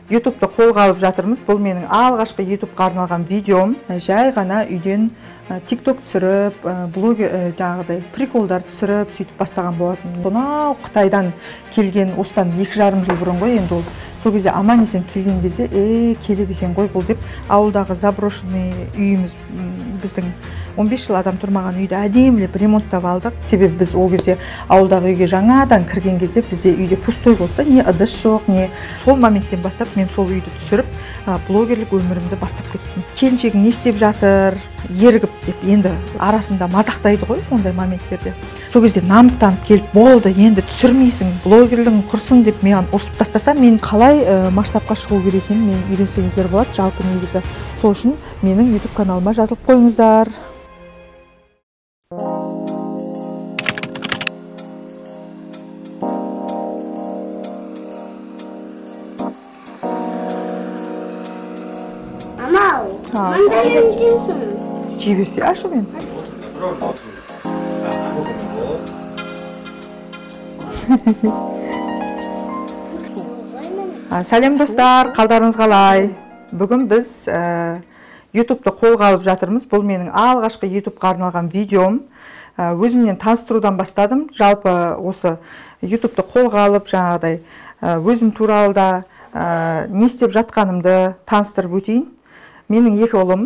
YouTube'ды қолға алып жатырмыз. Бұл менің алғашқы YouTube'ға арналған видеом. Жай ғана үйден TikTok түсіріп, жаңағыдай приколдар түсіріп, сөйтіп бастаған болатын. Сонау Қытайдан келген осыдан 2,5 жыл бұрын ғой енді ол. Сол кезде аман-есен келген кезде, келеді екен ғой бұл деп, ауылдағы заброшенный үйіміз, біздің 15 жыл адам тұрмаған үйді әдемілеп ремонттап алдық. Себебі біз ол кезде ауылдағы үйге жаңадан кірген кезде бізде үйде пустой болды. Не ыдыс жоқ, не. Сол моменттен бастап мен сол үйді түсіріп, блогерлік өмірімді бастап кеттім. Келіншегің не істеп жатыр, ерігіп деп енді арасында мазақтайды ғой ондай моменттерде. Сол кезде намыстанып келіп, болды, енді түсірмейсің, блогерлігің құрсын деп маған ұрсып тастаса, мен қалай масштабқа шығу керек екенін мен үйренсеңіздер болады. Жалпы негізі сол үшін менің YouTube каналыма жазылып қойыңыздар. Mandarin жейсің? Жей берсе, ашу мен. Сәлем достар, қалдарыңыз қалай? Бүгін біз YouTube'ды қолға алып жатырмыз. Бұл менің алғашқы YouTube'ға арналған видеом. Өзімнен таныстырудан бастадым. Жалпы осы YouTube'ды қолға алып жаңағыдай өзім туралы да не істеп жатқанымды таныстырып өтейін. Менің екі ұлым,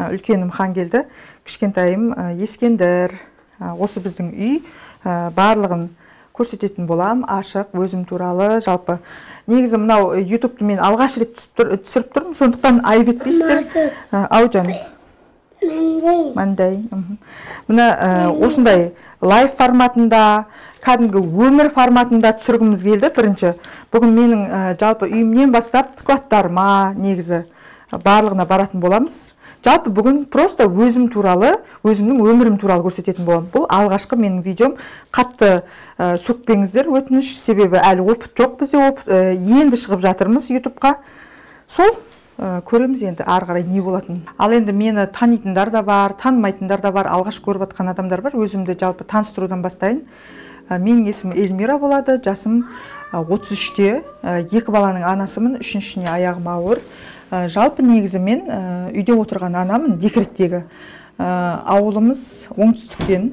үлкенім Хангелді, кішкентайым Ескендір. Осы біздің үй, барлығын көрсететін болам, ашық, өзім туралы, жалпы. Негізі мынау YouTube'ды мен алғаш рет түсіріп тұрмын, сондықтан айып етпейсіздер. Аужан. Мандай. Мына осындай лайв форматында, кәдімгі өмір форматында түсіргіміз келді бірінші. Бүгін менің жалпы үйімнен бастап клаттарыма негізі барлығына баратын боламыз. Жалпы бүгін просто өзім туралы, өзімнің өмірім туралы көрсететін болам. Бұл алғашқы менің видеом. Қатты сөкпеңіздер, өтініш, себебі әлі опыт жоқ бізде, енді шығып жатырмыз YouTube'ға. Сол көреміз енді ары қарай не болатын. Ал енді мені танитындар да бар, танымайтындар да бар, алғаш көріп жатқан адамдар бар. Өзімді жалпы таныстырудан бастайын. Менің есімім Эльмира болады, жасым 33-те, екі баланың анасымын, үшіншісіне аяғым ауыр. Жалпы негізі мен үйде отырған анамын, декреттегі. Ауылымыз оңтүстіктен,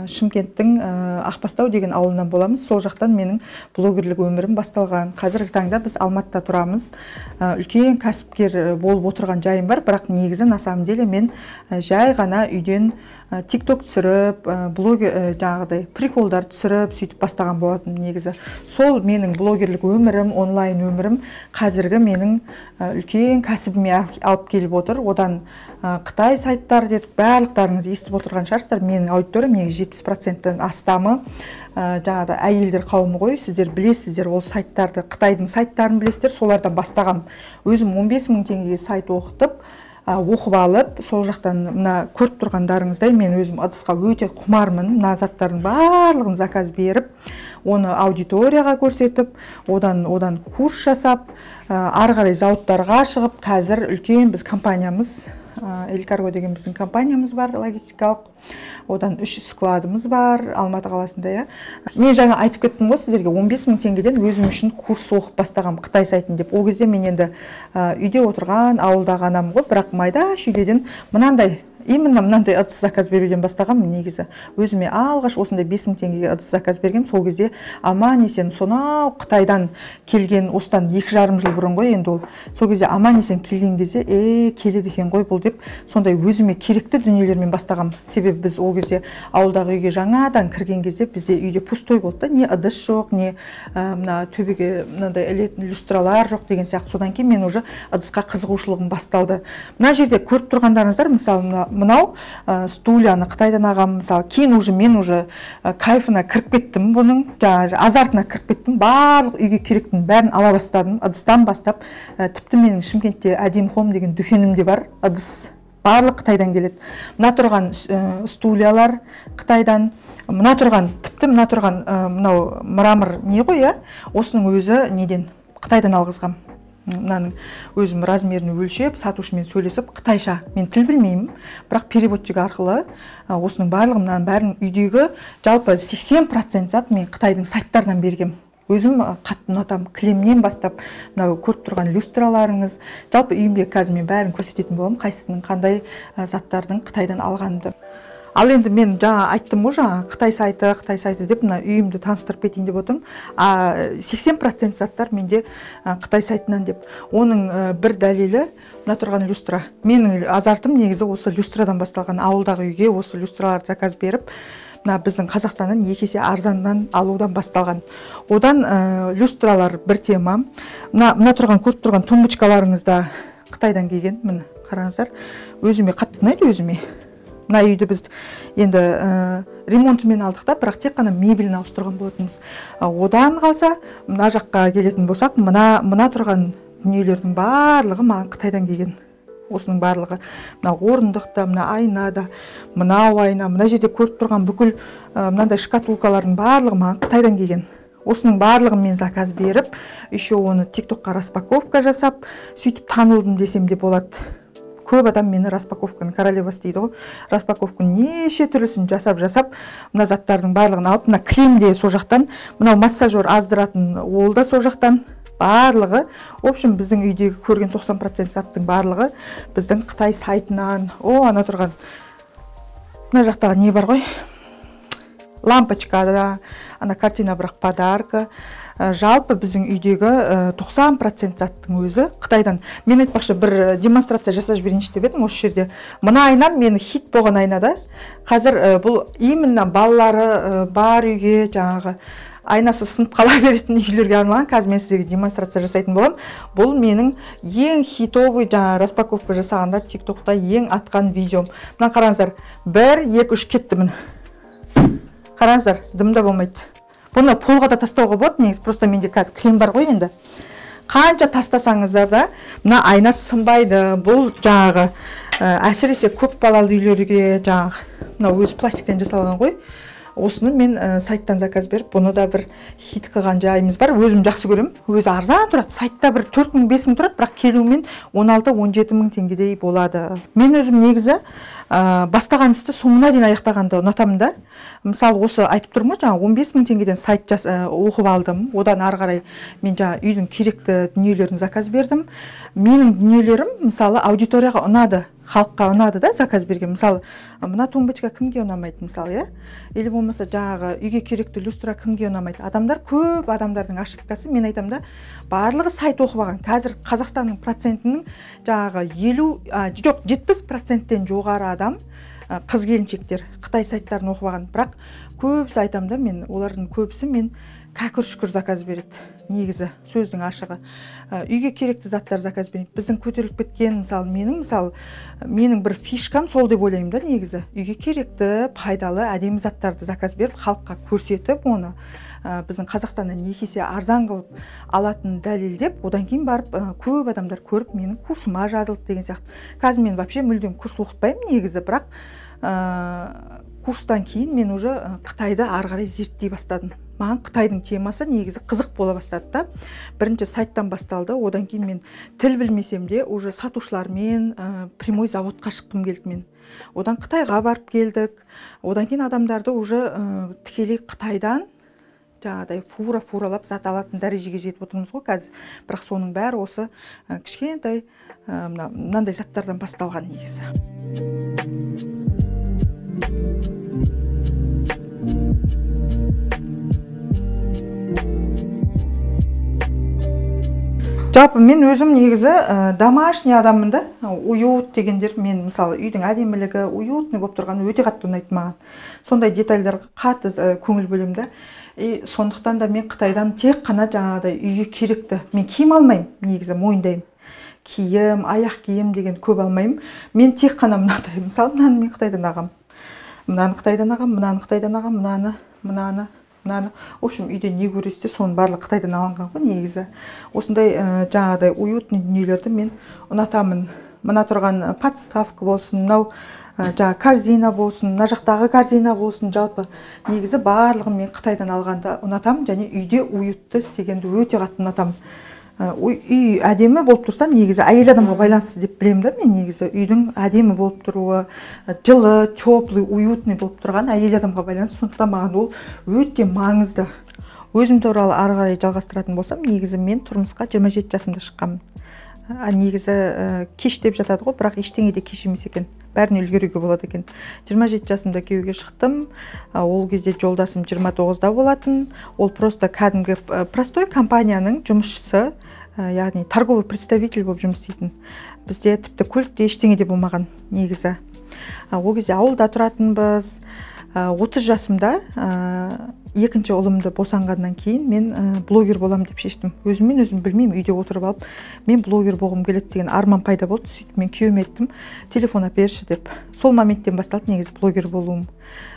Шымкенттің Ақбастау деген ауылынан боламыз. Сол жақтан менің блогерлік өмірім басталған. Қазіргі таңда біз Алматыда тұрамыз. Үлкен кәсіпкер болып отырған жайым бар, бірақ негізі на самом деле мен жай ғана үйден TikTok түсіріп, жаңағыдай приколдар түсіріп, сөйтіп бастаған болатын негізі. Сол менің блогерлік өмірім, онлайн өмірім қазіргі менің үлкен кәсібіме алып келіп отыр. Одан Қытай сайттары дедік, барлықтарыңыз естіп отырған шығарсыздар. Менің аудиториям негізі 70%-тен астамы жаңағыдай әйелдер қауымы ғой. Сіздер білесіздер ол сайттарды, Қытайдың сайттарын білесіздер. Солардан бастағам. Өзім 15 000 теңгеге сайт оқып алып, сол жақтан мына көріп тұрғандарыңыздай мен өзім ыдысқа өте құмармын. Мына заттардың барлығын заказ беріп, оны аудиторияға көрсетіп, одан курс жасап, ары қарай зауыттарға шығып, қазір үлкен біз компаниямыз, Элькарго деген біздің компаниямыз бар, логистикалық. Одан 3 складымыз бар Алматы қаласында. Мен жаңа айтып кеттім ғой сіздерге, 15 000 теңгеден өзім үшін курс оқып бастағам Қытай сайтын деп. Ол кезде мен енді үйде отырған ауылдағы анам ғой, бірақ майда шүйдеден именно мынандай ыдыс заказ беруден бастағам негізі. Өзіме алғаш осындай 5 000 теңгеге ыдыс заказ бергем. Сол кезде аман-есен сонау Қытайдан келген осыдан 2,5 жыл бұрын ғой енді ол. Сол кезде аман-есен келген кезде, келеді екен ғой бұл деп, сондай өзіме керекті дүниелермен бастағам. Себебі біз ол кезде ауылдағы үйге жаңадан кірген кезде бізде үйде пустой болды. Не ыдыс жоқ, не мына төбеге мынандай люстралар жоқ деген сияқты. Содан кейін мен уже ыдысқа қызығушылығым басталды. Мына жерде көріп тұрғандарыңыздар, мысалы мынау стульяны Қытайдан ағам, мысалы, кейін уже мен уже кайфына кіріп кеттім бұның, азартына кіріп кеттім, барлық үйге керектің бәрін ала бастадым, ыдыстан бастап. Тіпті менің Шымкентте Әдем Хом деген дүкенімде бар, ыдыс барлық Қытайдан келеді. Мына тұрған стульялар Қытайдан, тіпті мына тұрған мынау мрамор не ғой, осының өзі неден Қытайдан алғызғам. Мынаның өзім размерін өлшеп, сатушымен сөйлесіп, қытайша, мен тіл білмеймін, бірақ переводчик арқылы осының барлығын бәрін үйдегі жалпы 80% зат мен Қытайдың сайттарынан бергем. Өзім қатты ұнатамын. Кілемнен бастап, мынау көріп тұрған люстраларыңыз, жалпы үйімде қазір мен бәрін көрсететін боламын, қайсысының қандай заттардың Қытайдан алғанымды. Ал енді мен жаңа айттым ғой, Қытай сайты деп мына үйімді таныстырып кетейін деп отырмын. 80% заттар менде Қытай сайтынан деп. Оның бір дәлелі мына тұрған люстра. Менің азартым негізі осы люстрадан басталған. Ауылдағы үйге осы люстраларды заказ беріп, мына біздің Қазақстаннан 2 есе арзаннан алудан басталған. Одан люстралар бір тема. Мына тұрған көріп тұрған тумбочкаларыңызда Қытайдан келген. Міне қараңыздар. Өзіме қатты ұнайды, өзіме. Мына үйді біз енді ремонтымен алдық та, бірақ тек қана мебелін ауыстырған болатынбыз. Одан қалса, мына жаққа келетін болсақ, мына тұрған дүниелердің барлығы маған Қытайдан келген. Осының барлығы, мына орындықта, мына айнада, мынау айна, мына жерде көріп тұрған бүкіл мынандай шкатулкалардың барлығы маған Қытайдан келген. Осының барлығын мен заказ беріп, еще оны TikTokқа распаковка жасап, сөйтіп танылдым десем де болады. Көп адам мені распаковканың королевасы дейді ғой. Распаковканың неше түрлісін жасап, мына заттардың барлығын алып, мына кілем де со жақтан, мынау массажер аздыратын ол да со жақтан. Барлығы, в общем, біздің үйдегі көрген 90% заттың барлығы біздің Қытай сайтынан. Ана тұрған. Мына жақтағы не бар ғой? Лампочка да, ана картина бірақ подарка. Жалпы біздің үйдегі 90% заттың өзі Қытайдан. Мен айтпақшы бір демонстрация жасап жіберейінші деп едім осы жерде. Мына айнам мені хит болған айнада. Қазір бұл именно балалары бар үйге жаңағы айнасы сынып қала беретін үйлерге арналған. Қазір мен сіздерге демонстрация жасайтын болам. Бұл менің ең хитовый жаңа распаковка жасағанда TikTokта ең атқан видеом. Мына қараңыздар. 1, 2, 3 кетті міне. Қараңыздар, дымда болмайды. Бұны полға да тастауға болады, негіз просто менде қазір кілем бар ғой енді. Қанша тастасаңыздар да, мына айна сынбайды. Бұл жаңағы әсіресе көп балалы үйлерге жаңағы мына өзі пластиктен жасалған ғой. Осыны мен сайттан заказ беріп, бұны да бір хит қылған жайымыз бар. Өзім жақсы көрем. Өзі арзан тұрады. Сайтта бір 4 мың, 5 мың тұрады, бірақ келумен 16-17 мың теңгедей болады. Мен өзім негізі бастаған істі соңына дейін аяқтағанды ұнатамын да. Мысалы, осы айтып тұрмын, жаңа 15 мың теңгеден сайт оқып алдым. Одан ары қарай мен жаңа үйдің керекті дүниелерін заказ бердім. Менің дүниелерім, мысалы, аудиторияға ұнады, халыққа ұнады да заказ берген. Мысалы, мына тумбочка кімге ұнамайды, мысалы, иә? Или болмаса жаңағы үйге керекті люстра кімге ұнамайды? Көп адамдардың ошибкасы, мен айтам да, барлығы сайт оқып алған. Қазір Қазақстанның процентінің жаңағы 70%-тен жоғары адам қыз келіншектер Қытай сайттарын оқып алған. Бірақ көбісі айтам да, мен олардың көбісі мен кәкір-шүкір заказ береді. Негізі сөздің ашығы. Үйге керекті заттар заказ береді. Біздің көтеріліп кеткен, менің бір фишкам сол деп ойлаймын да, негізі. Үйге керекті, пайдалы, әдемі заттарды заказ беріп, халыққа көрсетіп, оны біздің Қазақстаннан 2 есе арзан қылып алатын дәлелдеп, одан кейін барып көп адамдар көріп, менің курсыма жазылды деген сияқты. Қазір мен вообще мүлдем курс оқытпаймын негізі, бірақ курстан кейін мен уже Қытайды ары қарай зерттей бастадым. Маған Қытайдың темасы негізі қызық бола бастады да. Бірінші сайттан басталды, одан кейін мен тіл білмесем де уже сатушылармен прямой заводқа шыққым келді мен. Одан Қытайға барып келдік. Одан кейін адамдарды уже тікелей Қытайдан жаңағыдай фуралап зат алатын дәрежеге жетіп отырмыз ғой қазір. Бірақ соның бәрі осы кішкентай мынандай заттардан басталған негізі. Жалпы мен өзім негізі домашний адаммын да, уют дегендер, мен мысалы үйдің әдемілігі, уютный болып тұрғаны өте қатты ұнайды маған. Сондай детальдарға қатты көңіл бөлемін да. Сондықтан да мен Қытайдан тек қана жаңағыдай үйге керекті. Мен киім алмаймын, негізі мойындаймын. Киім, аяқ киім деген көп алмаймын. Мен тек қана мынандай, мысалы, мынаны мен Қытайдан ағам. Мынаны Қытайдан ағам, мынаны Қытайдан ағам, мынаны. В общем, үйде не көресіздер, соның барлығы Қытайдан алынған ғой негізі. Осындай жаңағыдай уютный дүниелерді мен ұнатамын. Мына тұрған подставка болсын, мынау жаңа корзина болсын, мына жақтағы корзина болсын, жалпы негізі барлығын мен Қытайдан алғанды ұнатамын, және үйде уютты істегенді өте қатты ұнатамын. Үй әдемі болып тұрса, негізі әйел адамға байланысты деп білемін да, мен негізі үйдің әдемі болып тұруы, жылы, теплый, уютный болып тұрған әйел адамға байланысты, сондықтан маған ол өте маңызды. өзім туралы ары қарай жалғастыратын болсам, негізі мен тұрмысқа 27 жасымда шыққанмын. Негізі кеш деп жатады ғой, бірақ ештеңе де кеш емес екен. Бәріне үлгеруге болады екен. 27 жасымда күйеуге шықтым. Ол кезде жолдасым 29-да болатын. Ол просто кәдімгі простой компанияның жұмысшысы, яғни торговый представитель болып жұмыс істейтін. Бізде тіпті көлікте ештеңе де болмаған негізі. Ол кезде ауылда тұратынбыз. 30 жасымда екінші ұлымды босанғаннан кейін мен блогер болам деп шештім. Өзіммен өзім білмеймін, үйде отырып алып, мен блогер болғым келеді деген арман пайда болды. Сөйтіп мен күйеуіме айттым, телефон әперші деп. Сол моменттен басталды негізі блогер болуым.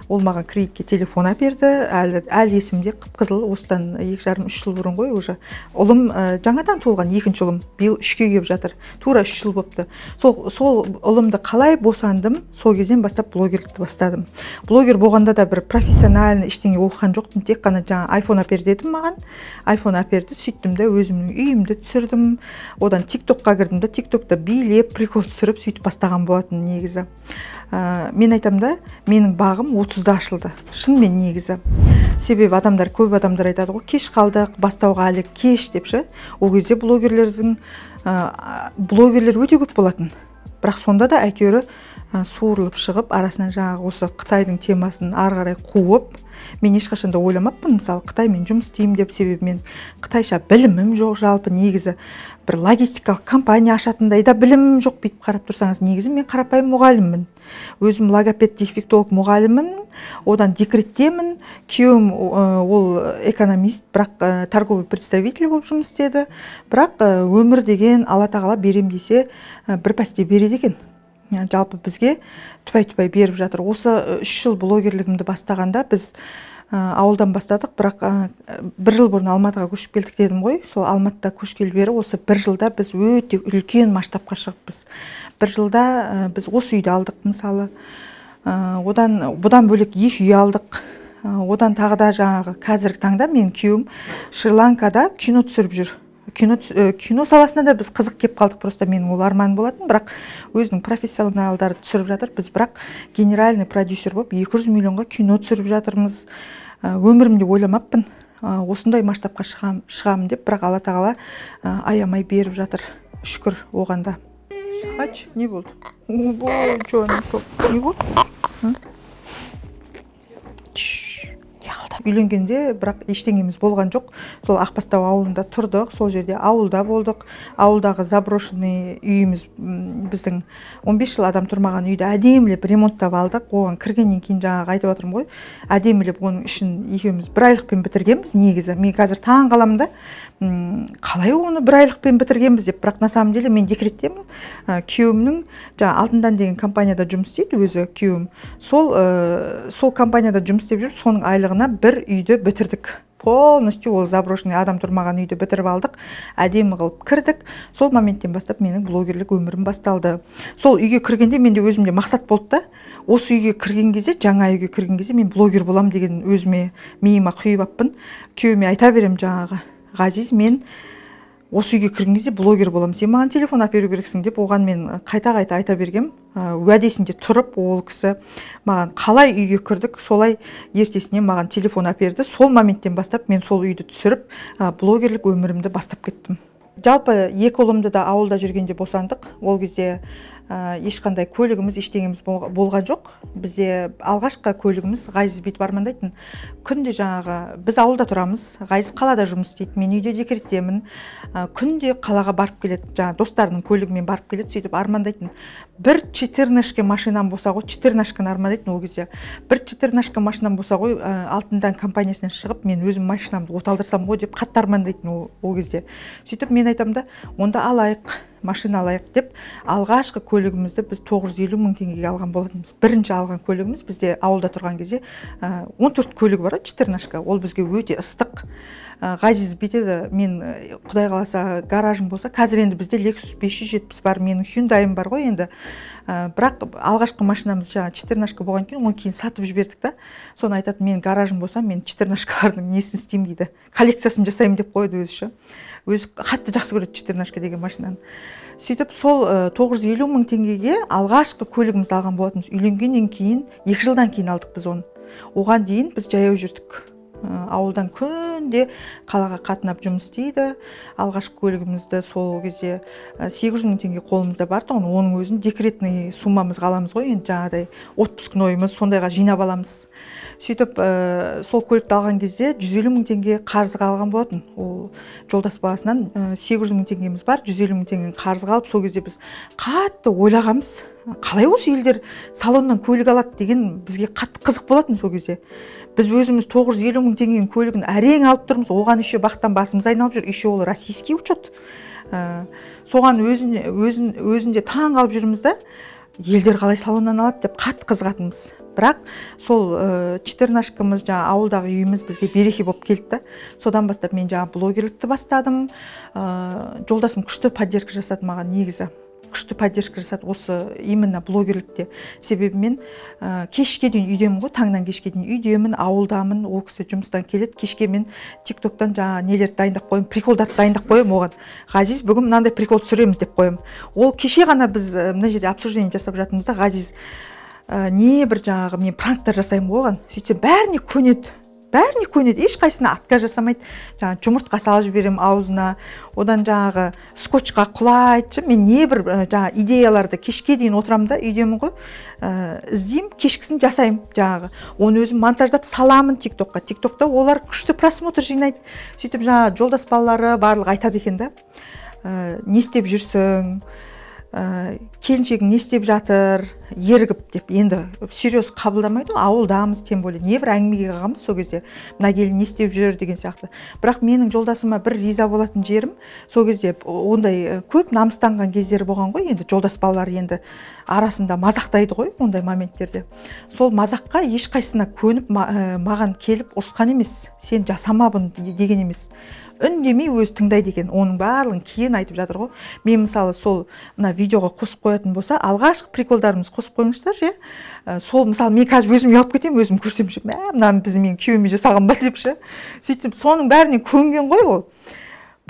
Ол маған кредитке телефон әперді, әлі есімде, қып-қызыл, осыдан 2,5-3 жыл бұрын ғой уже. Ұлым жаңадан туылған, екінші ұлым, биыл 3-ке келіп жатыр. Тура 3 жыл болыпты. Сол ұлымды қалай босандым, сол кезден бастап блогерлікті бастадым. Блогер болғанда да бір профессиональный ештеңе оқыған жоқпын, тек қана жаңа iPhone әпер дедім маған. iPhone әперді, сөйттім де өзімнің үйімді түсірдім. Одан TikTokқа кірдім де, TikTokта билеп, прикол түсіріп, сөйтіп бастаған болатын негізі. Мен айтам да, менің бағым 30-да ашылды. Шынымен негізі. Себебі көп адамдар айтады ғой, кеш қалдық, бастауға әлі кеш депші. Ол кезде блогерлер өте көп болатын. Бірақ сонда да әйтеуір суырылып шығып, арасынан жаңағы осы Қытайдың темасын ары қарай қуып, мен ешқашанда ойламаппын, мысалы Қытаймен жұмыс істеймін деп, себебі мен қытайша білімім жоқ, жалпы негізі бір логистикалық компания ашатындай да білімім жоқ. Бүйтіп қарап тұрсаңыз, негізі мен қарапайым мұғаліммін. Өзім логопед дефектолог мұғаліммін, одан декреттемін. Күйеуім ол экономист, бірақ торговый представитель болып жұмыс істеді. Бірақ өмір деген Алла тағала берем десе, бір пәсте береді екен. Жалпы бізге түпай-түпай беріп жатыр. Осы 3 жыл блогерлігімді бастағанда біз ауылдан бастадық, бірақ 1 жыл бұрын Алматыға көшіп келдік дедім ғой. Сол Алматыда көшкелі бері осы 1 жылда біз өте үлкен масштабқа шығыппыз. 1 жылда біз осы үйді алдық мысалы. Бұдан бөлек 2 үй алдық. Одан тағы да жаңағы қазіргі таңда мен күйеуім Шри-Ланкада кино түсіріп жүр. Кино саласына да біз қызық кеп қалдық, просто менің ол арман болатын, бірақ өзінің профессионалдары түсіріп жатыр. Біз бірақ генеральный продюсер болып 200 миллионға кино түсіріп жатырмыз. Өмірімде ойламаппын, осындай масштабқа шығамын деп, бірақ Алла тағала аямай беріп жатыр. Шүкір оғанда. Ач, не болды? Не болды? Үйленгенде бірақ ештеңеміз болған жоқ. Сол Ақбастау ауылында тұрдық, сол жерде ауылда болдық. Ауылдағы заброшенный үйіміз, біздің 15 жыл адам тұрмаған үйді әдемілеп ремонттап алдық. Оған кіргеннен кейін жаңағы айтып отырмын ғой, әдемілеп оның ішін екеуміз 1 айлықпен бітіргенбіз негізі. Мен қазір таң қаламын да, қалай оны 1 айлықпен бітіргенбіз деп, бірақ на самом деле мен декреттемін. Күйеуімнің жаңа Алтындан деген компанияда жұмыс істейді өзі күйеуім. Сол компанияда жұмыс істеп жүріп, соның айлығына бір үйді бітірдік. Полностью ол заброшенный адам тұрмаған үйді бітіріп алдық. Әдемі қылып кірдік. Сол моменттен бастап менің блогерлік өмірім басталды. Сол үйге кіргенде менде өзімде мақсат болды да. Осы үйге кірген кезде, жаңа үйге кірген кезде мен блогер болам деген өзіме миыма құйып аппын. Күйеуіме айта берем жаңағы, Ғазиз, мен осы үйге кірген кезде блогер болам, сен маған телефон әперу керексің деп, оған мен қайта-қайта айта бергем. Уәдесінде тұрып, ол кісі маған қалай үйге кірдік, солай ертесіне маған телефон әперді. Сол моменттен бастап мен сол үйді түсіріп, блогерлік өмірімді бастап кеттім. Жалпы 2 ұлымды да ауылда жүргенде босандық. Ол кезде ешқандай көлігіміз, ештеңеміз болған жоқ. Бізде алғашқы көлігіміз Ғазиз бүйтіп армандайтын. Күнде жаңағы біз ауылда тұрамыз, Ғазиз қалада жұмыс істейді, мен үйде декреттемін. Күнде қалаға барып келеді, жаңағы достарының көлігімен барып келеді, сөйтіп армандайтын. Бір 14 машинам болса ғой, 14 армандайтын ол кезде. Бір 14 машинам болса ғой, Алтындан компаниясынан шығып, мен өзім машинамды оталдырсам ғой деп қатты армандайтын ол кезде. Сөйтіп мен айтам да, онда алайық, машина алайық деп, алғашқы көлігімізді біз 950 мың теңгеге алған болатынбыз. Бірінші алған көлігіміз бізде ауылда тұрған кезде 14 көлігі бар, 14, ол бізге өте ыстық. Ғазиз бүйтеді, мен құдай қаласа гаражым болса, қазір енді бізде Lexus 570 бар, менің Hyundai'м бар ғой енді. Бірақ алғашқы машинамыз жаңа 14 болған кейін, оны кейін сатып жібердік та. Соны айтады, мен гаражым болса, мен 14-лардың несін істеймін дейді. Коллекциясын жасаймын деп қойды өзі. Өзі қатты жақсы көреді 14 деген машинаны. Сөйтіп сол 950 мың теңгеге алғашқы көлігімізді алған болатынбыз. Үйленгеннен кейін 2 жылдан кейін алдық біз оны. Оған дейін біз жаяу жүрдік. Ауылдан күнде қалаға қатынап жұмыс істейді. Алғашқы көлігімізді сол кезде 800 мың теңге қолымызда бар тұғын. Оның өзін декретный суммамызға аламыз ғой, енді жаңағыдай отпускнойымыз сондайға жинап аламыз. Сөйтіп, сол көлікті алған кезде 150 мың теңге қарызға алған болатын. Ол жолдас баласынан 800 мың теңгеміз бар, 150 мың теңгені қарызға алып, сол кезде біз қатты ойлағанбыз. Қалай осы елдер салоннан көлік алады деген бізге қатты қызық болатын сол кезде. Біз өзіміз 950 мың теңгенің көлігін әрең алып тұрмыз, оған еще бақтан басымыз айналып жүр, еще ол российский учет. Соған өзінде таң қалып жүрміз да, елдер қалай салоннан алады деп қатты қызығатынбыз. Бірақ сол четырнашкамыз, ауылдағы үйіміз бізге береке болып келді да. Содан бастап мен блогерлікті бастадым. Жолдасым күшті поддержка жасады маған негізі. Күшті поддержка жасады осы именно блогерлікте. Себебі мен кешке дейін үйдемін ғой, таңнан кешке дейін үйдемін, ауылдамын. Ол кісі жұмыстан келеді, кешке мен тиктоктан нелерді дайындап қойым, приколдарды дайындап қойым оған. Ғазиз, бүгін мынандай прикол түсіреміз деп қойым. Ол кеше ғана біз мына жерде обсуждение жасап жатырмыз да, Ғазиз не бір мен пранктар жасаймын оған. Сөйтсе бәріне көнеді. Ешқайсына атқа жасамайды. Жұмыртқа салып жіберем аузына, одан скотчқа құлайды. Мен не бір идеяларды кешке дейін отырам да, үйдемін ғой, іздеймін, кешкісін жасаймын. Оны өзім монтаждап саламын тиктокқа. Тиктокта олар күшті просмотр жинайды. Сөйтіп жолдас балалары барлығы айтады екен да. Не істеп жүрсің? Келіншегің не істеп жатыр, ергіп деп, енді серьез қабылдамайды, ауылдамыз, тем более небір әңгімеге қалғанбыз сол кезде, мына келін не істеп жүр деген сияқты. Бірақ менің жолдасыма бір риза болатын жерім, сол кезде ондай көп намыстанған кездері болған ғой, енді жолдас балалар енді арасында мазақтайды ғой ондай моменттерде. Сол мазаққа ешқайсына көніп маған келіп ұрысқан емес, сен жасамабын деген емес. Үндемей өзі тыңдайды екен, оның барлығын кейін айтып жатыр ғой. Мен мысалы сол мына видеоға қосып қоятын болса, алғашқы приколдарымыз қосып қойыңыздаршы. Сол мысалы мен қазір өзім ұялып кетемін, өзім көрсемші, мынаны менің күйеуіме жасаған ба депші. Сөйтіп соның бәріне көнген ғой ол.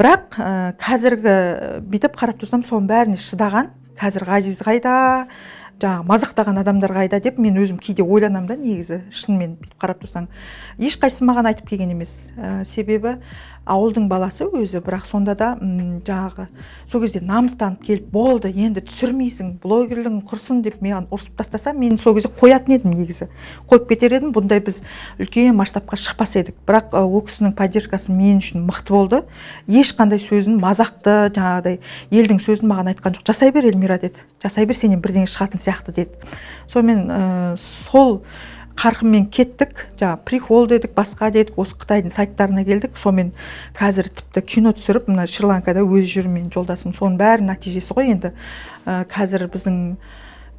Бірақ қазіргі бүйтіп қарап тұрсам, соның бәріне шыдаған. Қазір Ғазиз қайда, мазақтаған адамдар қайда деп мен өзім кейде ойланам да, негізі шынымен бүйтіп қарап тұрсаң. Ешқайсы маған айтып келген емес. Себебі ауылдың баласы өзі, бірақ сонда да сол кезде намыстанып келіп, болды, енді түсірмейсің, блогерлігің құрсын деп маған ұрсып тастаса, мен сол кезде қоятын едім негізі. Қойып кетер едім, бұндай біз үлкен масштабқа шықпас едік. Бірақ ол кісінің поддержкасы мен үшін мықты болды. Ешқандай сөзін, мазақты, елдің сөзін маған айтқан жоқ. Жасай бер, Эльмира деді. Жасай бер, сенен бірдеңе шығатын сияқты деді. Сонымен сол қарқынмен кеттік, прикол дедік, басқа дедік, осы Қытайдың сайттарына келдік. Сонымен қазір тіпті кино түсіріп, мына Шри-Ланкада өзі жүр мен жолдасым. Соның бәрі нәтижесі ғой енді. Қазір біздің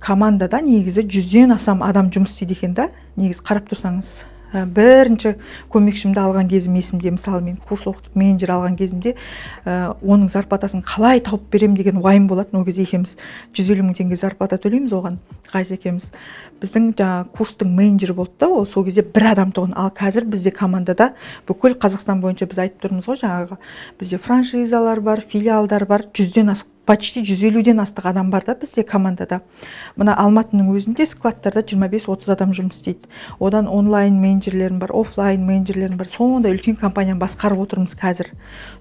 командада негізі 100-ден астам адам жұмыс істейді екен да. Негізі қарап тұрсаңыз, бірінші көмекшімді алған кезім есімде, мысалы мен курс оқытып менеджер алған кезімде, оның зарплатасын қалай тауып берем деген уайым болатын. Ол кезде екеуміз 150 мың теңге зарплата төлейміз оған, Ғазиз екеуміз. Біздің курстың менеджері болды да, ол сол кезде бір адам тұғын. Ал қазір бізде командада бүкіл Қазақстан бойынша біз айтып тұрмыз ғой, бізде франшизалар бар, филиалдар бар, 100-ден асық, почти 150-ден астық адам бар да бізде командада. Мына Алматының өзінде складтарда 25-30 адам жұмыс істейді. Одан онлайн менеджерлерім бар, офлайн менеджерлерім бар. Сондай үлкен компанияны басқарып отырмыз қазір.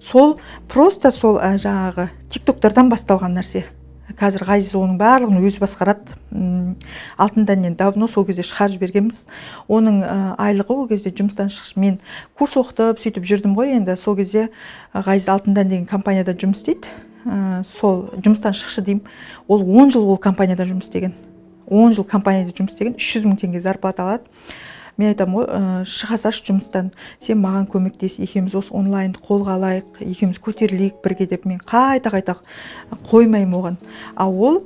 Сол просто сол тиктоктардан басталған нәрсе. Қазір Ғазиз оның барлығын өзі басқарады. Алтын дәннен давно сол кезде шығарып жібергенбіз. Оның айлығы ол кезде жұмыстан шықшы. Мен курс оқытып, сөйтіп жүрдім ғой, енді сол кезде Ғазиз Алтын дән деген компанияда жұмыс істейді. Сол жұмыстан шықшы деймін. Ол 10 жыл ол компанияда жұмыс істеген. 10 жыл компанияда жұмыс істеген, 300 мың теңге зарплата алады. Мен айтам ғой, шыға саш жұмыстан, сен маған көмектес, екеуміз осы онлайнды қолға алайық, екеуміз көтерілейік бірге деп мен қайта қоймаймын оған. Ал ол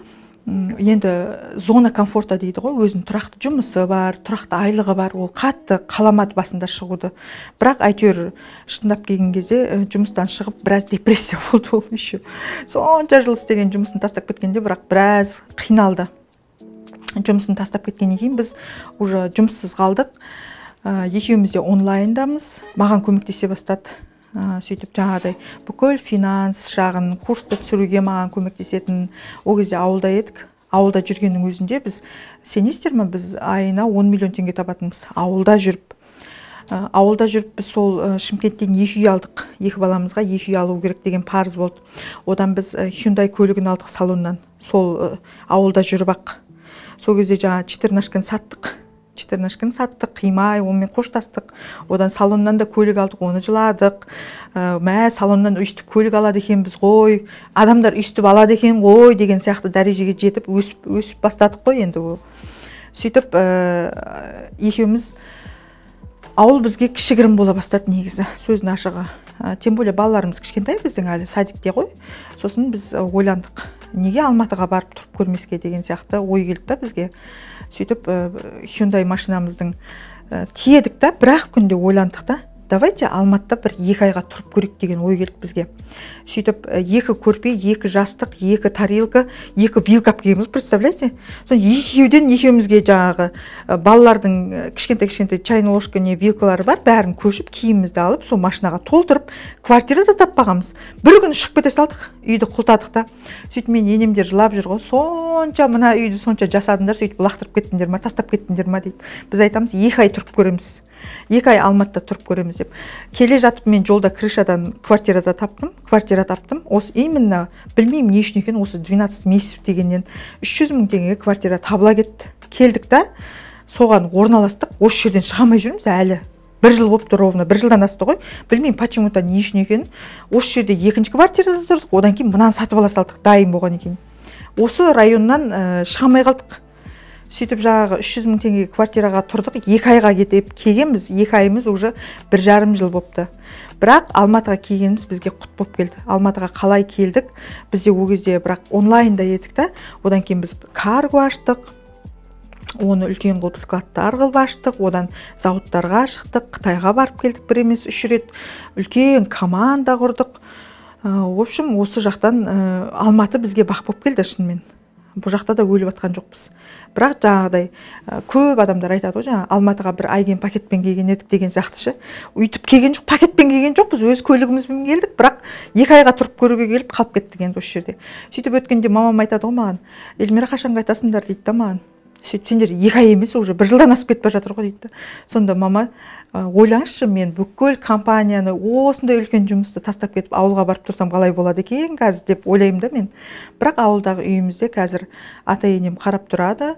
енді зона комфорта дейді ғой, өзінің тұрақты жұмысы бар, тұрақты айлығы бар, ол қатты қаламады басында шығуды. Бірақ әйтеуір шындап келген кезде жұмыстан шығып біраз депрессия болды ол еще. Сонша жыл істеген жұмысын тастап кеткенде, бірақ біраз қиналды. Жұмысын тастап кеткеннен кейін біз уже жұмыссыз қалдық. Екеуміз де онлайндамыз. Маған көмектесе бастады. Сөйтіп бүкіл финанс жағын, курсты түсіруге маған көмектесетін. Ол кезде ауылда едік. Ауылда жүргеннің өзінде біз, сенесіздер ме, біз айына 10 миллион теңге табатынбыз. Ауылда жүріп. Ауылда жүріп біз сол Шымкенттен 2 үй алдық. 2 баламызға 2 үй алу керек деген парыз болды. Одан біз Hyundai көлігін алдық салоннан. Сол ауылда жүріп ақ. Сол кезде жаңа четырнашканы саттық. Четырнашканы саттық, қимай, онымен қоштастық. Одан салоннан да көлік алдық, оны жыладық. Салоннан өйстіп көлік алады екенбіз ғой, адамдар өйстіп алады екен ғой деген сияқты дәрежеге жетіп өсіп бастадық қой енді ол. Сөйтіп екеуміз ауыл бізге кішігірім бола бастады негізі, сөздің ашығы. Тем более балаларымыз кішкентай біздің әлі садикте ғой. Сосын біз ойландық, неге Алматыға барып тұрып көрмеске деген сияқты ой келді да бізге. Сөйтіп Hyundai машинамыздың тиедік та, бір-ақ күнде ойландық та, давайте Алматыда бір 2 айға тұрып көрейік деген ой келді бізге. Сөйтіп 2 көрпе, 2 жастық, 2 тарелка, 2 вилка алып представляете? Сон екеуден екеумізге жаңағы балалардың кішкентай чайный ложка не вилкалары бар, бәрін көшіп, киімімізді алып, сол машинаға толтырып, квартирада таппағанбыз. Бір күн шығып кете салдық, үйді құлтадық та. Сөйтіп мен енемдер жылап жүр ғой, сонша мына үйді сонша жасадыңдар, сөйтіп лақтырып кеттіңдер ма, тастап кеттіңдер ма дейді. Біз айтамыз, 2 ай тұрып көреміз. 2 ай Алматыда тұрып көреміз деп. Келе жатып мен жолда крышадан квартира таптым. Осы именно білмеймін не үшін екен, осы 12 месяц дегеннен 300 000 теңгеге квартира табыла кетті. Келдік та, соған орналастық. Осы жерден шығамай жүрміз әлі. 1 жыл болыпты ровно, 1 жылдан асты ғой. Білмеймін почему-то не үшін екен. Осы жерде 2-ші квартирада тұрдық, одан кейін мынаны сатып ала салдық, дайын болған екен. Осы районнан шығамай қалдық. Сөйтіп жаңағы 300 000 теңге квартираға тұрдық, 2 айға кетіп келгенбіз, 2 айымыз уже 1,5 жыл болыпты. Бірақ Алматыға келгеніміз бізге құт болып келді. Алматыға қалай келдік? Бізде ол кезде бірақ онлайнда едік та, одан кейін біз карго аштық. Оны үлкен қылып складтар қылып аштық, одан зауыттарға шықтық, Қытайға барып келдік 1 емес 3 рет. Үлкен команда құрдық. В общем, осы жақтан Алматы бізге бақ болып келді шынымен. Бұл жақта да өліп атқан жоқпыз. Бірақ жаңағыдай көп адамдар айтады ғой, жаңа Алматыға бір айген пакетпен келген едік деген сияқтышы. Үйтіп келген жоқ, пакетпен келген жоқпыз, өз көлігімізбен келдік, бірақ 2 айға тұрып көруге келіп қалып кеттік енді осы жерде. Сөйтіп өткенде мамам айтады ғой маған, Эльмира қашан қайтасыңдар дейді да маған. Сөйтіп сендер 2 ай емес, уже 1 жылдан асып кетіп жатыр ғой дейді. Сонда мама, ойлаңызшы, мен бүкіл компанияны осындай үлкен жұмысты тастап кетіп ауылға барып тұрсам қалай болады екен қазір деп ойлаймын да мен. Бірақ ауылдағы үйімізде қазір ата-енем қарап тұрады.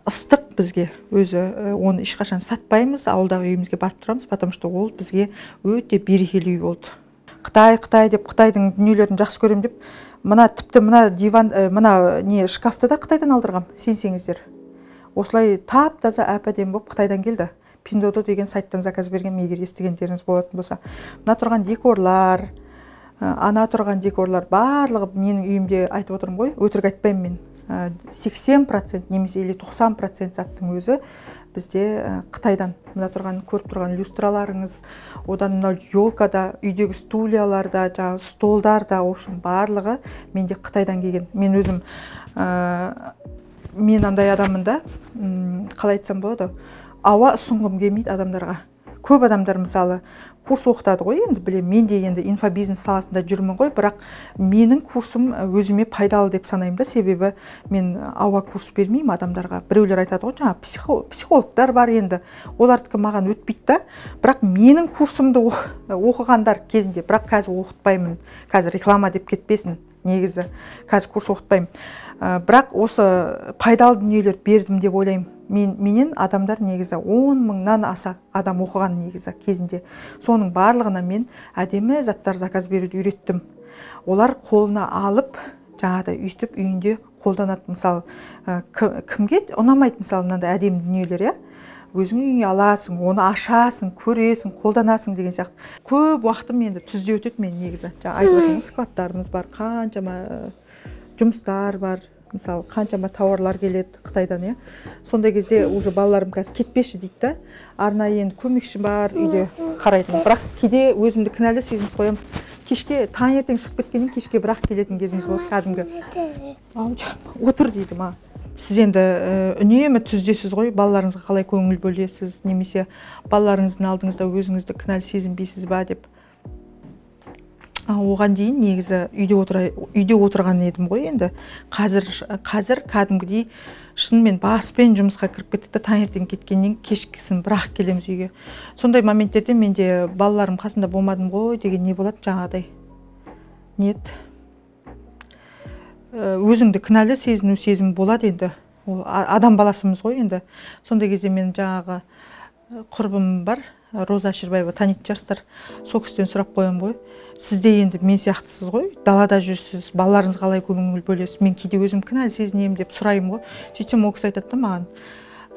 Ыстық бізге, өзі оны ешқашан сатпаймыз, ауылдағы үйімізге барып тұрамыз, потому что ол бізге өте берекелі үй болды. Қытай деп, Қытайдың дүниелерін жақсы көремін деп, тіпті мына диван, мына не шкафты да Қытайдан алдырғам, сенсеңіздер. Осылай тап-таза әп-әдемі болып Қытайдан келді. Pinduoduo деген сайттан заказ берген, егер естігендеріңіз болатын болса. Мына тұрған декорлар, ана тұрған декорлар барлығы менің үйімде айтып отырмын ғой, өтірік айтпаймын мен. 80% немесе 90% заттың өзі бізде Қытайдан. Мына тұрған, көріп тұрған люстраларыңыз, одан мына елкада, үйдегі стульяларда, жаңағы столдарда, общем барлығы менде Қытайдан келген. Мен өзім мен андай адаммын да, қалай айтсам болады, ауа ұсынғым келмейді адамдарға. Көп адамдар мысалы курс оқытады ғой, енді білем, мен де енді инфобизнес саласында жүрмін ғой, бірақ менің курсым өзіме пайдалы деп санаймын да, себебі мен ауа курс бермеймін адамдарға. Біреулер айтады ғой, жаңа психологтар бар енді, олардікі маған өтпейді да, бірақ менің курсымды оқығандар кезінде, бірақ қазір оқытпаймын, қазір реклама деп кетпесін, негізі қазір курс оқытпаймын. Бірақ осы пайдалы дүниелер бердім деп ойлаймын. Менен адамдар негізі 10 000-нан аса адам оқыған негізі кезінде. Соның барлығына мен әдемі заттар заказ беруді үйреттім. Олар қолына алып, жаңағыдай өйстіп үйінде қолданады. Мысалы, кімге ұнамайды мысалы мынандай әдемі дүниелер, иә? Өзің үйіңе аласың, оны ашасың, көресің, қолданасың деген сияқты. Көп уақытым енді түзде өтеді мен негізі. Жаңа айтып отырмын, складтарымыз бар, қаншама жұмыстар бар. Мысалы, қаншама тауарлар келеді Қытайдан, иә. Сондай кезде уже балаларым қазір кетпеші дейді да. Арнайы енді көмекші бар, үйде қарайтын. Бірақ кейде өзімді кінәлі сезініп қоямын. Кешке таңертең шығып кеткеннен кешке бірақ келетін кезіміз болады, кәдімгі. Отыр дейді ма. Сіз енді үнемі түздесіз ғой, балаларыңызға қалай көңіл бөлесіз, немесе балаларыңыздың алдыңызда өзіңізді кінәлі сезінбейсіз ба деп. Оған дейін негізі үйде отырған едім ғой енді. Қазір кәдімгідей шынымен баспен жұмысқа кіріп кеттік та таңертең кеткеннен кешкісін бірақ келеміз үйге. Сондай моменттерде менде балаларым қасында болмадым ғой деген не болады жаңағыдай. Нет. Өзіңді кінәлі сезім болады енді. Адам баласымыз ғой енді. Сондай кезде мен жаңағы құрбым бар, Роза Аширбаева, танитын шығарсыздар. Сол кісіден сұрап қоямын ғой. Сізде енді мен сияқтысыз ғой, далада жүрсіз, балаларыңыз қалай көңіл бөлесіз, мен кейде өзім кінәлі сезінемін деп сұраймын ғой. Сөйтсем ол кісі айтады да маған,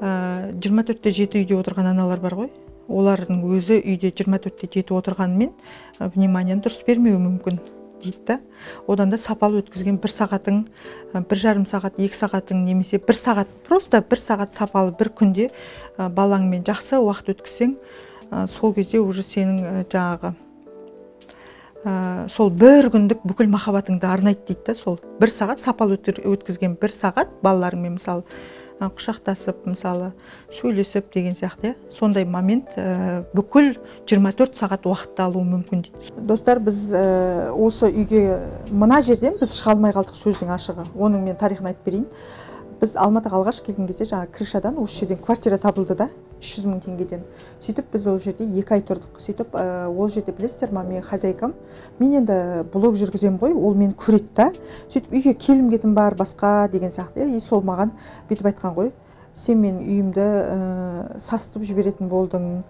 24-те 7 үйде отырған аналар бар ғой, олардың өзі үйде 24-те 7 отырғанымен вниманияны дұрыс бермеуі мүмкін дейді да. Одан да сапалы өткізген 1 сағатың, 1,5 сағат, 2 сағатың немесе 1 сағат, просто 1 сағат сапалы бір күнде балаңмен жақсы уақыт өткізсең, сол кезде уже сенің жаңағы сол бір күндік бүкіл махаббатыңды арнайды дейді да. Сол 1 сағат сапалы өткізген 1 сағат балаларыңмен мысалы құшақтасып, мысалы сөйлесіп деген сияқты, сондай момент бүкіл 24 сағат уақытты алуы мүмкін дейді. Достар, біз осы үйге мына жерден біз шыға алмай қалдық, сөздің ашығы. Оның мен тарихын айтып берейін. Біз Алматыға алғаш келген кезде жаңа крышадан осы жерден квартира табылды да, 300 мың теңгеден. Сөйтіп біз ол жерде 2 ай тұрдық. Сөйтіп ол жерде білесіздер ма, мен хозяйкам, мен енді блог жүргіземін ғой, ол мені көреді да. Сөйтіп үйге келім кетім бар, басқа деген сияқты. И сол маған бүйтіп айтқан ғой, сен мен үйімді састып жіберетін болдың,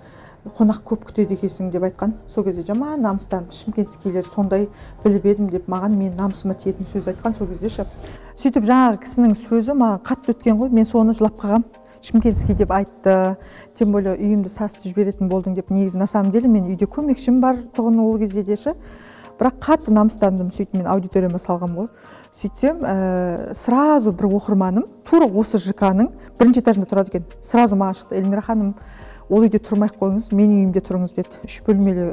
қонақ көп күтеді екенсің деп айтқан. Сол кезде жаман намыстанып, шымкентскийлер сондай біліп едім деп маған мен намысыма тиетін сөз айтқан сол кезде ше. Сөйтіп жаңағы кісінің сөзі маған қатты өткен ғой, мен соны жылап қалғам. Шымкентский деп айтты, тем более үйімді сасытып жіберетін болдың деп. Негізі на самом деле мен үйде көмекшім бар тұғын ол кезде де ше. Бірақ қатты намыстандым, сөйтіп мен аудиторияма салғам ғой. Сөйтсем, сразу бір оқырманым, тура осы ЖК-ның 1-ші этажында тұрады екен. Сразу маған шықты, Эльмира ханым, ол үйде тұрмай қойыңыз, менің үйімде тұрыңыз деді. 3 бөлмелі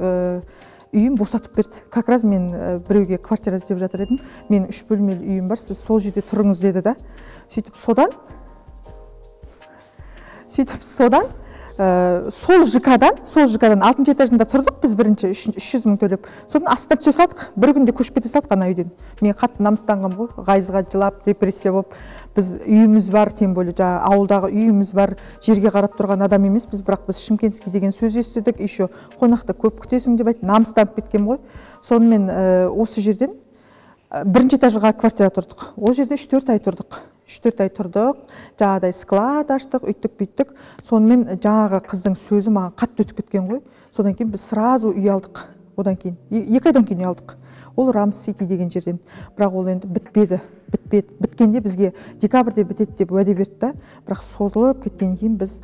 үйім босатып берді. Как раз мен біреуге квартира іздеп жатыр едім. Мен 3 бөлмелі үйім бар, сіз сол жерде тұрыңыз деді да. Сөйтіп содан сол ЖК-дан 6-ші этажында тұрдық біз бірінші 300 мың төлеп. Содан астына түсе салдық, бір күнде көшіп кете салдық ана үйден. Мен қатты намыстанғам ғой, ғайызға жылап, депрессия болып. Біз үйіміз бар, тем более жаңа ауылдағы үйіміз бар, жерге қарап тұрған адам емес біз, бірақ біз Шымкентский деген сөз естідік, еще қонақта көп күтесің деп айтты, намыстанып кеткем ғой. Сонымен осы жерден 1-ші этажға квартира тұрдық. Ол жерде 3-4 ай тұрдық. 3-4 ай тұрдық, жаңағыдай склад аштық, үйттік бүйттік. Сонымен жаңағы қыздың сөзі маған қатты өтіп кеткен ғой. Содан кейін біз сразу үй алдық. Одан кейін 2 айдан кейін үй алдық. Ол Рамс Сити деген жерден. Бірақ ол енді бітпеді. Біткенде бізге декабрьде бітеді деп уәде берді да. Бірақ созылып кеткеннен кейін біз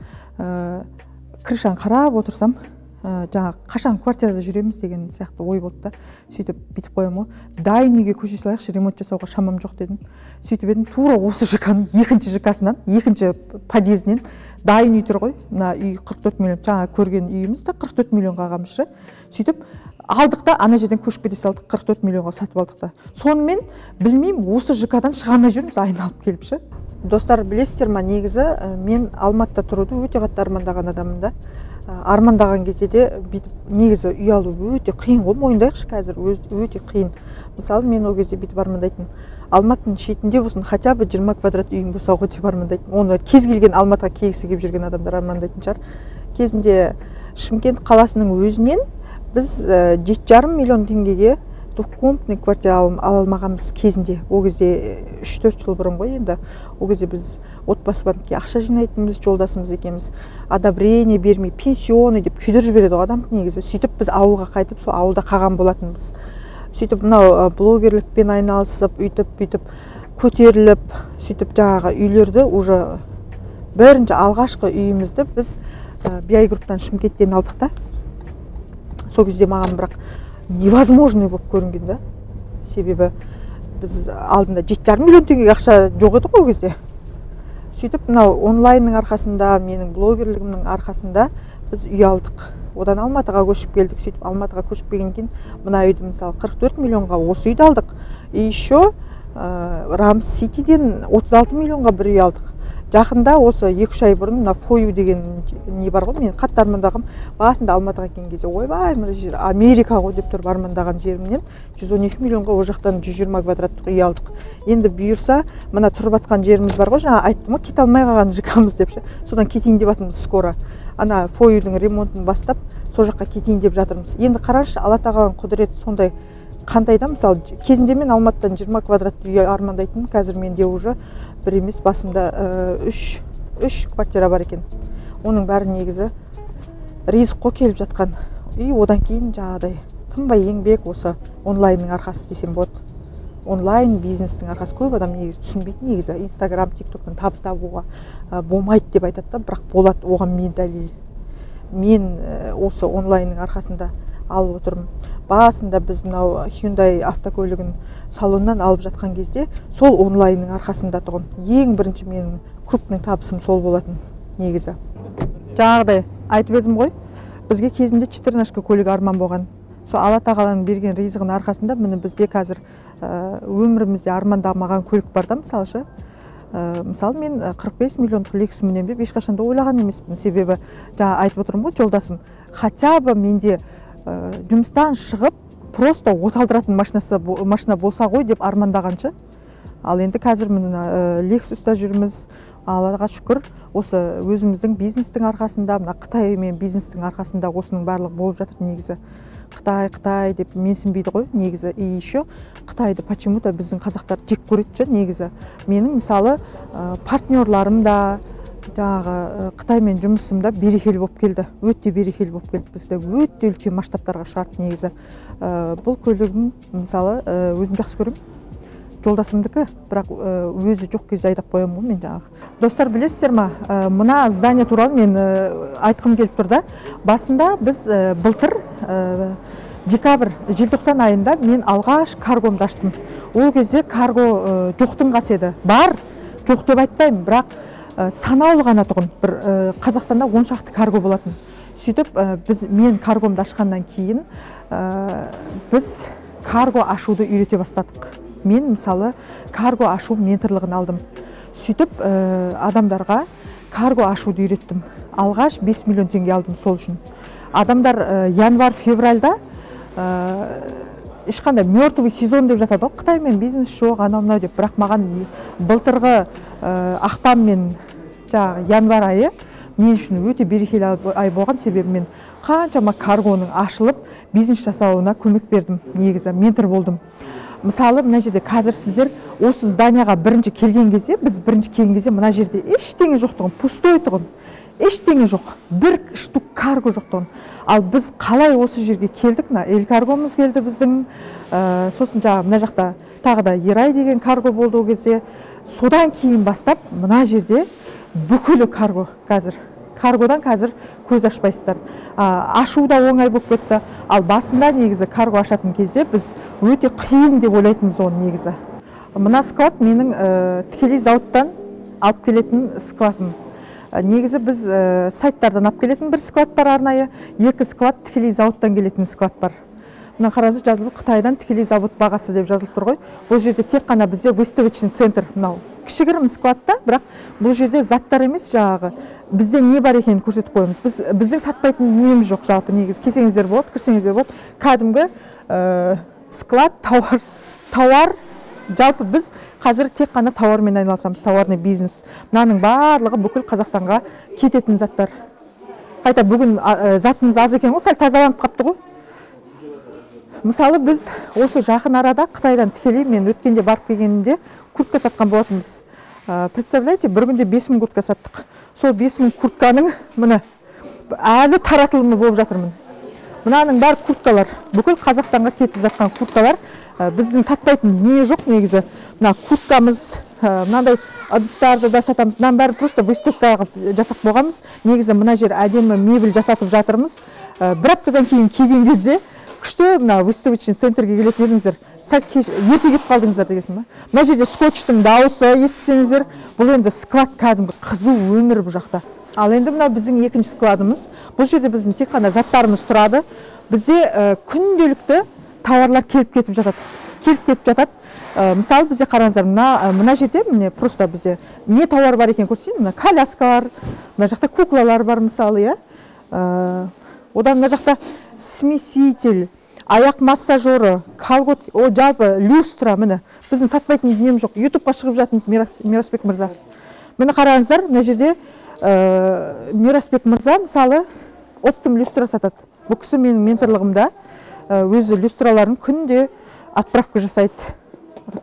крышаны қарап отырсам, жаңа қашан квартирада жүреміз деген сияқты ой болды да. Сөйтіп бүйтіп қоямын ғой, дайын үйге көше салайықшы, ремонт жасауға шамам жоқ дедім. Сөйтіп едім, тура осы ЖК-ның 2-ші ЖК-сынан, 2-ші подъездінен дайын үй тұр ғой. Мына үй 44 миллион, жаңа көрген үйіміз де 44 миллионға алғанбыз ше. Сөйтіп алдық та ана жерден көшіп кете салдық, 44 миллионға сатып алдық та. Сонымен білмеймін, осы ЖК-дан шыға алмай жүрміз, айналып келіп ше. Достар, білесіздер ма, негізі мен Алматыда тұруды өте қатты армандаған адаммын да. Армандаған кезде де негізі үй алу өте қиын ғой, мойындайықшы, қазір өте қиын. Мысалы, мен ол кезде бүйтіп армандайтын, Алматының шетінде болсын, хотя бы 20 квадрат үйім болса ғой деп армандайтын. Оны кез келген Алматыға келгісі келіп жүрген адамдар армандайтын шығар. Кезінде Шымкент қаласының өзінен біз 7,5 миллион теңгеге двухкомнатный квартира ала алмағанбыз кезінде. Ол кезде 3-4 жыл бұрын ғой енді. Ол кезде біз отбасы банкке ақша жинайтынбыз, жолдасымыз екенбіз, одобрение бермей, пенсионный деп күйдіріп жібереді ғой адам негізі. Сөйтіп біз ауылға қайтып, сол ауылда қалған болатынбыз. Сөйтіп мынау блогерлікпен айналысып, үйтіп көтеріліп, сөйтіп жаңағы үйлерді уже бірінші алғашқы үйімізді біз BI групптан Шымкенттен алдық та. Сол кезде маған бірақ невозможный болып көрінген да. Себебі біз алдында 7,5 миллион теңге ақша жоқ еді ғой ол кезде. Сөйтіп мынау онлайнның арқасында, менің блогерлігімнің арқасында біз үй алдық. Одан Алматыға көшіп келдік. Сөйтіп Алматыға көшіп келген кейін мына үйді мысалы 44 миллионға осы үйді алдық. И еще Рамс Ситиден 36 миллионға бір үй алдық. Жақында осы 2-3 ай бұрын мына фою деген не бар ғой, мен қатты армандағым. Басында Алматыға келген кезде ойбай мына жер Америка ғой деп тұрып армандаған жерімнен 112 миллионға ол жақтан 120 квадраттық үй алдық. Енді бұйырса мына тұрып жатқан жеріміз бар ғой, жаңа айттым ғой, кете алмай қалған жықамыз депші. Содан кетейін деп жатырмыз скоро. Ана фоюдың ремонтын бастап сол жаққа кетейін деп жатырмыз. Енді қарашы, Алла тағаланың құдіреті сондай. Қандай да, мысалы, кезінде мен Алматыдан 20 квадратты үй армандайтынмын, қазір менде уже бір емес, басымда 3 квартира бар екен. Оның бәрі негізі ризыққа келіп жатқан үй, одан кейін жаңағыдай тынбай еңбек, осы онлайнның арқасы десем болады. Онлайн бизнестің арқасы. Көп адам негізі түсінбейді, негізі Инстаграм, ТикТоктан табыс табуға болмайды деп айтады да, бірақ болады, оған мен дәлел. Мен осы онлайнның арқасында алып отырмын. Басында біз мынау Hyundai автокөлігін салоннан алып жатқан кезде сол онлайнның арқасында тұғын. Ең бірінші менің крупный табысым сол болатын негізі. Жаңағыдай айтып едім ғой, бізге кезінде 14 көлік арман болған. Сол Алла тағаланың берген ризығының арқасында міне бізде қазір өмірімізде армандамаған көлік бар да, мысалшы. Мысалы, мен 45 миллиондық Lexus мінем деп ешқашан да ойлаған емеспін. Себебі жаңа айтып отырмын ғой, жолдасым, хотя бы менде жұмыстан шығып просто оталдыратын машина болса ғой деп армандағанша. Ал енді қазір міне Lexus'та жүрміз. Аллаға шүкір, осы өзіміздің бизнестің арқасында, мына Қытаймен бизнестің арқасында осының барлығы болып жатыр негізі. Қытай деп менсінбейді ғой негізі. И еще Қытайды почему-то біздің қазақтар жек көреді негізі. Менің мысалы партнерларым да жаңағы Қытаймен жұмысымда берекелі болып келді. Өте берекелі болып келді. Бізді өте үлкен масштабтарға шығарды негізі. Бұл көлігім мысалы өзім жақсы көремін. Жолдасымдікі, бірақ өзі жоқ кезде айдап қоямын ғой мен жаңағы. Достар, білесіздер ма, мына здание туралы мен айтқым келіп тұрды. Басында біз былтыр декабрь, желтоқсан айында мен алғаш каргомды аштым. Ол кезде карго жоқтың қасы еді. Бар, жоқ деп айтпаймын, бірақ санаулы ғана тұғын. Бір Қазақстанда 10 шақты карго болатын. Сөйтіп, мен каргомды ашқаннан кейін біз карго ашуды үйрете бастадық. Мен мысалы карго ашу менторлығын алдым. Сөйтіп адамдарға карго ашуды үйреттім. Алғаш 5 миллион теңге алдым сол үшін. Адамдар январь-февральда ешқандай мертвый сезон деп жатады ғой, Қытаймен бизнес жоқ, анау-мынау деп. Бірақ маған былтырғы ақпан мен январь айы мен үшін өте берекелі ай болған, себебі мен қаншама каргоның ашылып бизнес жасауына көмек бердім, негізі ментор болдым. Мысалы, мына жерде қазір сіздер осы зданияға бірінші келген кезде, біз бірінші келген кезде мына жерде ештеңе жоқ тұғын, пустой тұғын, ештеңе жоқ, бір штук карго жоқ тұғын. Ал біз қалай осы жерге келдік, ел каргомыз келді біздің, сосын мына жақта тағы да Ерай деген карго болды ол кезде. Содан кейін бастап мына жерде бүкілі карго қазір. Каргодан қазір көз ашпайсыздар. Ашу да оңай болып кетті. Ал басында негізі карго ашатын кезде біз өте қиын деп ойлайтынбыз оны негізі. Мына склад менің тікелей зауыттан алып келетін складым. Негізі біз сайттардан алып келетін бір склад бар арнайы, екі склад тікелей зауыттан келетін склад бар. Мына қараңыз, жазылып Қытайдан тікелей завод бағасы деп жазылып тұр ғой. Бұл жерде тек қана бізде выставочный центр, мынау кішігірім складта, бірақ бұл жерде заттар емес, жаңағы бізде не бар екенін көрсетіп қоямыз. Біздің сатпайтын неміз жоқ, жалпы негіз. Келсеңіздер болады, кірсеңіздер болады. Кәдімгі склад, тауар, жалпы біз қазір тек қана тауармен айналысамыз, тауарный бизнес. Мынаның барлығы бүкіл Қазақстанға кететін заттар. Қайта бүгін затымыз аз екен ғой, сәл тазаланып қапты ғой. Мысалы, біз осы жақын арада Қытайдан тікелей мен өткенде барып келгенде куртка сатқан болатынбыз. Представляете, бір күнде 5000 куртка саттық. Сол 5000 куртканың міне әлі таратылымы болып жатырмын. Мынаның бар курткалар, бүкіл Қазақстанға кетіп жатқан курткалар, біздің сатпайтын не жоқ негізі. Мына курткамыз, мынандай ыдыстарды да сатамыз. Мынаның бәрі просто выставка жасап болғанбыз. Негізі мына жер әдемі мебель жасатып жатырмыз. Бір аптадан кейін келген кезде күшті мына выставочный центрге келетін едіңіздер, сәл ерте келіп қалдыңыздар дегесін ба. Мына жерде скотчтың дауысы естісеңіздер, бұл енді склад кәдімгі қызу өмір бұл жақта. Ал енді мына біздің екінші складымыз. Бұл жерде біздің тек қана заттарымыз тұрады. Бізде күнделікті тауарлар келіп кетіп жатады. Мысалы бізде қараңыздар, мына жерде міне просто бізде не тауар бар екен көрсетейін. Мына коляскалар, мына жақта куклалар бар мысалы, иә. Одан мына жақта смеситель, аяқ массажоры, колготки, жалпы люстра, міне біздің сатпайтын дүнием жоқ. ютубқа шығып жатырмыз Мирасбек мырза. Міне қараңыздар, мына жерде Мирасбек мырза мысалы оптым люстра сатады. Бұл кісі менің менторлығымда өзі люстраларын күнде отправка жасайды.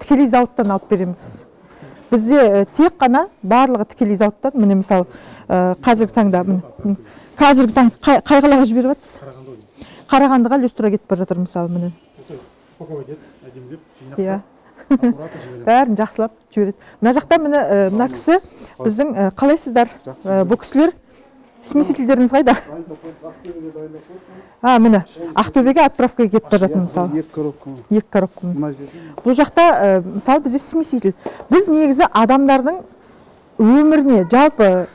Тікелей зауыттан алып береміз. Бізде тек қана барлығы тікелей зауыттан. Міне мысалы қазіргі таңда қай қалаға жіберіп жатсыз? Қарағандыға люстра кетіп бара жатыр мысалы міне. Иә. Бәрін жақсылап жібереді. Мына жақта мына кісі біздің қалайсыздар? Бұл кісілер смесительдеріңіз қайда? Міне Ақтөбеге отправкаға кетіп бара жатыр мысалы. 2 коробка. Бұл жақта мысалы бізде смеситель. Біз негізі адамдардың өміріне жалпы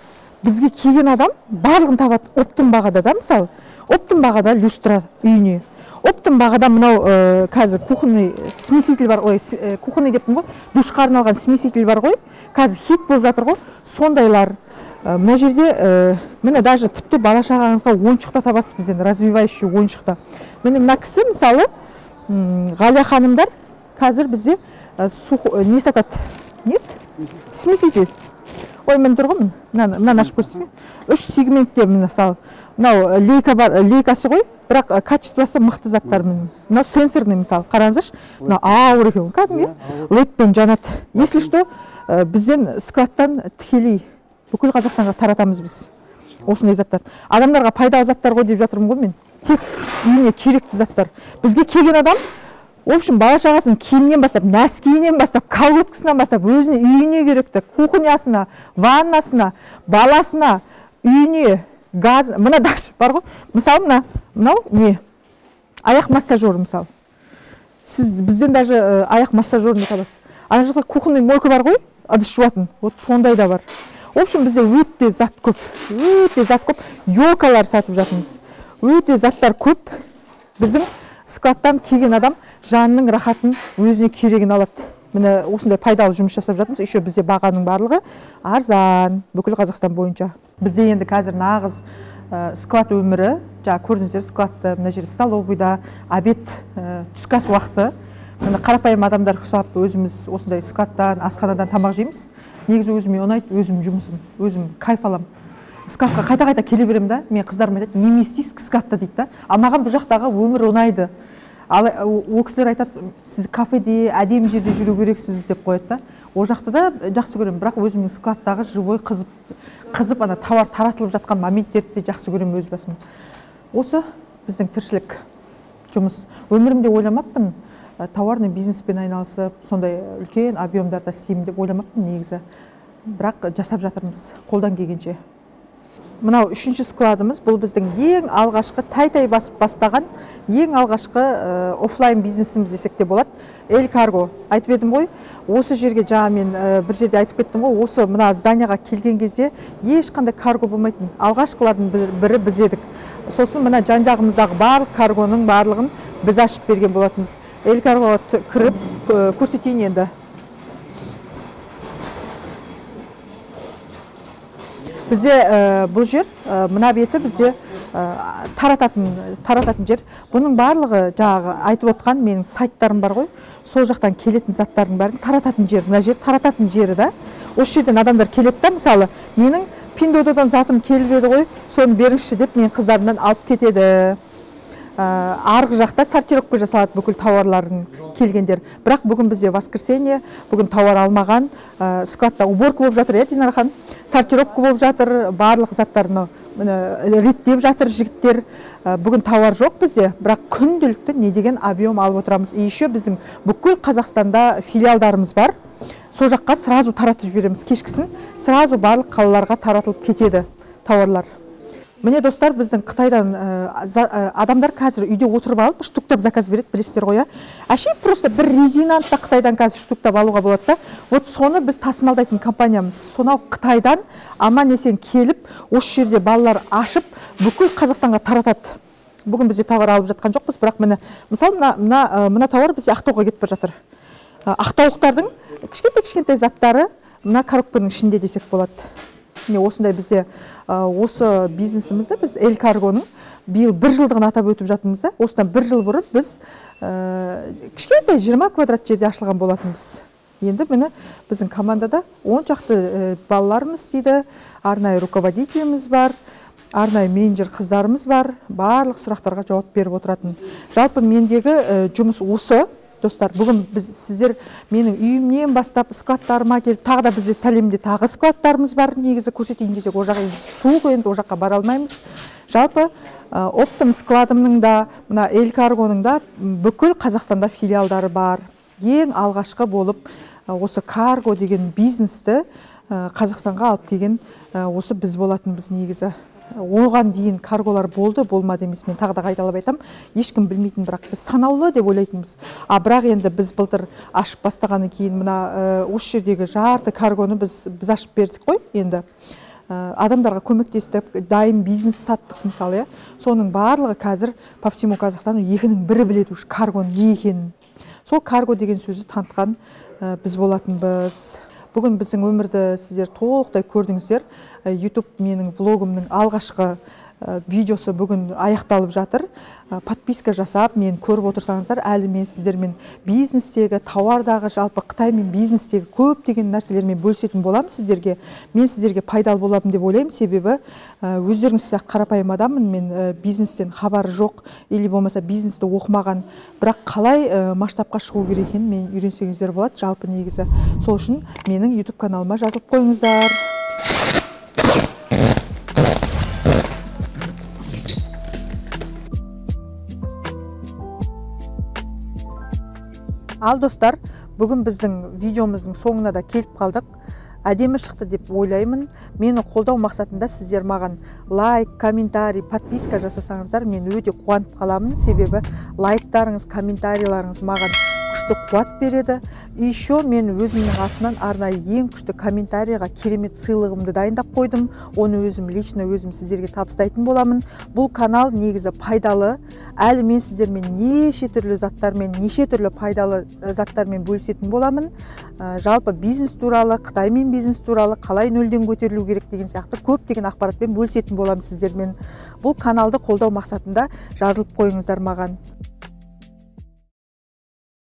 бізге келген адам барлығын табады оптым бағада да мысалы. Оптым бағада люстра үйіне. Оптым бағада мынау қазір кухонный смеситель бар ғой, кухонный деппін ғой, душқа арналған смеситель бар ғой, қазір хит болып жатыр ғой, сондайлар. Мына жерде міне даже тіпті бала шағаңызға ойыншықта табасыз бізден, развивающий ойыншықта. Міне мына кісі мысалы Ғалия ханымдар қазір бізде не сатады? Нет? Смеситель. Ой, мен тұр ғой, мынаны ашып көрсетейін. 3 сегментте мысалы. Мынау лейка бар, лейкасы ғой, бірақ качествосы мықты заттар. Мынау сенсорный мысалы, қараңыздаршы. Мынау ауыр екен, кәдімгі ледпен жанады. Если что, бізден складтан тікелей бүкіл Қазақстанға таратамыз біз. Осындай заттар. Адамдарға пайдалы заттар ғой деп жатырмын ғой мен. Тек үйіне керекті заттар. Бізге келген адам, в общем, бала шағасын киімнен бастап, нәскиінен бастап, колготкасынан бастап, өзіне үйіне керекті, кухнясына, ваннасына, баласына, үйіне, газ, мына даш бар ғой. Мысалы, мынау не? Аяқ массажер мысалы. Сіз бізден даже аяқ массажерін табасыз. Ана жақта кухонный мойка бар ғой, ыдыс жуатын. Вот сондай да бар. В общем, бізде өте зат көп. Өте зат көп. Елкалар сатып жатырмыз. Өте заттар көп. Біздің складтан келген адам жанының рахатын өзіне керегін алады. Міне осындай пайдалы жұмыс жасап жатырмыз. Еще бізде бағаның барлығы арзан, бүкіл Қазақстан бойынша. Бізде енді қазір нағыз склад өмірі, жаңа көрдіңіздер складты, мына жер столовыйда, обед, түскі ас уақыты. Міне қарапайым адамдар ұқсап өзіміз осындай складтан, асханадан тамақ жейміз. Негізі өзіме ұнайды, өзім жұмысым, өзім кайф алам. Складқа қайта-қайта келе берем да, мен қыздарым айтады, неме істейсіз складта дейді да. А маған бұл жақтағы өмір ұнайды. Ал ол кісілер айтады, сіз кафеде, әдемі жерде жүру керексіз деп қояды да. Ол жақты да жақсы көремін, бірақ өзімнің складтағы живой қызып ана тауар таратылып жатқан моменттерді де жақсы көремін өз басым. Осы біздің тіршілік жұмыс. Өмірімде ойламаппын, тауарный бизнеспен айналысып, сондай үлкен объемдарда істеймін деп ойламаппын негізі. Бірақ жасап жатырмыз қолдан келгенше. Мынау 3-ші складымыз, бұл біздің ең алғашқы тай-тай басып бастаған, ең алғашқы офлайн бизнесіміз десек те болады. Эль Карго. Айтып едім ғой, осы жерге жаңа мен бір жерде айтып кеттім ғой, осы мына зданияға келген кезде ешқандай карго болмайтын. Алғашқылардың бірі біз едік. Сосын мына жан-жағымыздағы барлық каргоның барлығын біз ашып берген болатынбыз. Эль Каргоға кіріп көрсетейін енді. Бізде бұл жер, мына беті бізде тарататын жер. Бұның барлығы жаңағы айтып отқан менің сайттарым бар ғой, сол жақтан келетін заттардың бәрін тарататын жер. Мына жер тарататын жері да. Осы жерден адамдар келеді да, мысалы, менің Пиндодадан затым келіп еді ғой, соны беріңізші деп мен қыздарымнан алып кетеді. Арғы жақта сортировка жасалады бүкіл тауарлардың келгендер. Бірақ бүгін бізде воскресенье, бүгін тауар алмаған, складта уборка болып жатыр, Динара ханым. Сортировка болып жатыр, барлық заттарны реттеп жатыр жігіттер. Бүгін тауар жоқ бізде, бірақ күнделікті не деген объем алып отырамыз. И еще біздің бүкіл Қазақстанда филиалдарымыз бар. Сол жаққа сразу таратып жібереміз. Кешкісін сразу барлық қалаларға таратылып кетеді тауарлар. Міне достар, біздің Қытайдан адамдар қазір үйде отырып алып штуктап заказ береді, білесіздер ғой. Әшейін просто бір резинантта Қытайдан қазір штуктап алуға болады да. Вот соны біз тасымалдайтын компаниямыз. Сонау Қытайдан аман-есен келіп, осы жерде балалар ашып, бүкіл Қазақстанға таратады. Бүгін бізде тауар алып жатқан жоқпыз, бірақ міне, мысалы, мына тауар бізде Ақтауға кетіп бара жатыр. ақтауықтардың кішкентай заттары мына коробканың ішінде десек болады. Міне осындай бізде осы бизнесімізді біз Эль Каргоның биыл 1 жылдығын атап өтіп жатырмыз. Осыдан 1 жыл бұрын біз кішкентай 20 квадрат жерде ашылған болатынбыз. Енді міне біздің командада 10 шақты балаларымыз істейді, арнайы руководителіміз бар, арнайы менеджер қыздарымыз бар, барлық сұрақтарға жауап беріп отыратын. Жалпы мендегі жұмыс осы. Достар, бүгін сіздер менің үйімнен бастап складтарыма келіп, тағы да бізде Сәлемде тағы складтарымыз бар. Негізі көрсетейін десек, о жаққа суық, енді о жаққа бара алмаймыз. Жалпы оптом складымның да, мына Эль Каргоның да бүкіл Қазақстанда филиалдары бар. Ең алғашқы болып осы карго деген бизнесті Қазақстанға алып келген осы біз болатынбыз негізі. Оған дейін карголар болды, болмады емес, мен тағы да қайталап айтам, ешкім білмейтін, бірақ біз санаулы деп ойлайтынбыз. Бірақ енді біз былтыр ашып бастағаннан кейін мына осы жердегі жарты каргоны біз ашып бердік қой. Енді адамдарға көмектестік, дайын бизнес саттық мысалы. Соның барлығы қазір по всему Қазақстану 2-ның 1-і біледі уж каргоның не екенін. Сол карго деген сөзді танытқан біз болатынбыз. Бүгін біздің өмірді сіздер толықтай көрдіңіздер. YouTube менің влогымның алғашқы видеосы бүгін аяқталып жатыр. Подписка жасап, мен көріп отырсаңыздар, әлі мен сіздермен бизнестегі, тауардағы, жалпы Қытаймен бизнестегі көптеген нәрселермен бөлісетін боламын сіздерге. Мен сіздерге пайдалы боламын деп ойлаймын, себебі өздеріңіз сияқты қарапайым адаммын, мен бизнестен хабары жоқ, или болмаса бизнесті оқымаған, бірақ қалай масштабқа шығу керек екенін мен үйренсеңіздер болады. Жалпы негізі сол үшін менің YouTube каналыма жазылып қойыңыздар. Ал достар, бүгін біздің видеомыздың соңына да келіп қалдық. Әдемі шықты деп ойлаймын. Мені қолдау мақсатында сіздер маған лайк, комментарий, подписка жасасаңыздар, мен өте қуанып қаламын. Себебі лайктарыңыз, комментарийларыңыз маған күшті қуат береді. Еще мен өзімнің атынан арнайы ең күшті комментарийға керемет сыйлығымды дайындап қойдым. Оны лично өзім сіздерге табыстайтын боламын. Бұл канал негізі пайдалы. Әлі мен сіздермен неше түрлі заттармен, неше түрлі пайдалы заттармен бөлісетін боламын. Жалпы бизнес туралы, Қытаймен бизнес туралы, қалай нөлден көтерілу керек деген сияқты көптеген ақпаратпен бөлісетін боламын сіздермен. Бұл каналды қолдау мақсатында жазылып қойыңыздар маған.